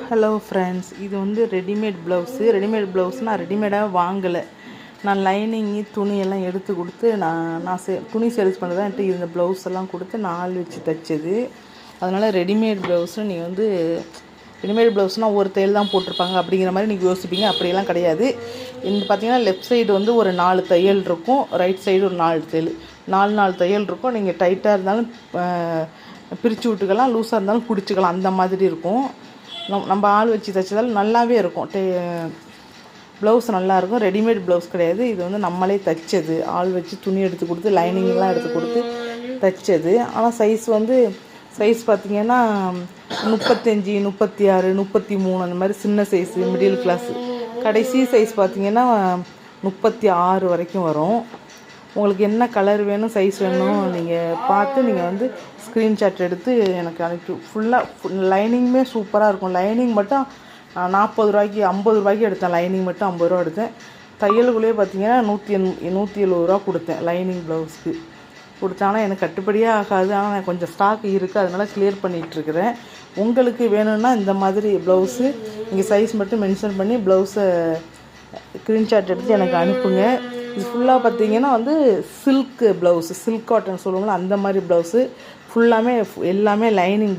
Hello friends, இது வந்து readymade blouse. Readymade blouse நான் ரெடிமேடாக வாங்கலை. நான் லைனிங்கு துணியெல்லாம் எடுத்து கொடுத்து நான் துணி சேல்ஸ் பண்ணுறது தான் என்கிட்ட இந்த ப்ளவுஸ் எல்லாம் கொடுத்து நான் ஆள் வச்சு தைச்சது. அதனால் ரெடிமேட் ப்ளவுஸு நீங்கள் வந்து ரெடிமேட் ப்ளவுஸ்னால் ஒரு தையல் தான் போட்டிருப்பாங்க அப்படிங்கிற மாதிரி நீங்கள் யோசிப்பீங்க. அப்படியெல்லாம் கிடையாது. இந்த பார்த்தீங்கன்னா லெஃப்ட் சைடு வந்து ஒரு 4 தையல் இருக்கும், ரைட் சைடு ஒரு 4 தையல், 4 தையல் இருக்கும். நீங்கள் டைட்டாக இருந்தாலும் பிரித்து விட்டுக்கலாம், லூஸாக இருந்தாலும் பிடிச்சிக்கலாம், அந்த மாதிரி இருக்கும். நம்ம ஆள் வச்சு தைச்சதால் நல்லாவே இருக்கும். ப்ளவுஸ் நல்லாயிருக்கும். ரெடிமேட் ப்ளவுஸ் கிடையாது, இது வந்து நம்மளே தைச்சது. ஆள் வச்சு துணி எடுத்து கொடுத்து லைனிங்லாம் எடுத்து கொடுத்து தைச்சது. ஆனால் சைஸ் பார்த்திங்கன்னா 35, 36, 33 அந்த மாதிரி சின்ன சைஸு, மிடில் கிளாஸு. கடைசி சைஸ் பார்த்திங்கன்னா 36 வரைக்கும் வரும். உங்களுக்கு என்ன கலர் வேணும், சைஸ் வேணும் நீங்கள் பார்த்து நீங்கள் வந்து ஸ்க்ரீன்ஷாட் எடுத்து எனக்கு அனுப்பி. ஃபுல்லாக லைனிங்குமே சூப்பராக இருக்கும். லைனிங் மட்டும் 40 ரூபாய்க்கு 50 ரூபாய்க்கு எடுத்தேன். லைனிங் மட்டும் 50 ரூபா எடுத்தேன். தையலுக்குள்ளேயே பார்த்தீங்கன்னா 170 ரூபா கொடுத்தேன் லைனிங் ப்ளவுஸ்க்கு கொடுத்தாங்கன்னா எனக்கு கட்டுப்படியே ஆகாது. ஆனால் நான் கொஞ்சம் ஸ்டாக் இருக்குது, அதனால் கிளியர் பண்ணிகிட்ருக்கிறேன். உங்களுக்கு வேணும்னா இந்த மாதிரி ப்ளவுஸு நீங்கள் சைஸ் மட்டும் மென்ஷன் பண்ணி ப்ளவுஸை ஸ்க்ரீன்ஷாட் எடுத்து எனக்கு அனுப்புங்க. இது ஃபுல்லாக பார்த்தீங்கன்னா வந்து சில்க் ப்ளவுஸு, சில்க் காட்டன் சொல்லுவாங்களா அந்த மாதிரி ப்ளவுஸு. ஃபுல்லாமே எல்லாமே லைனிங்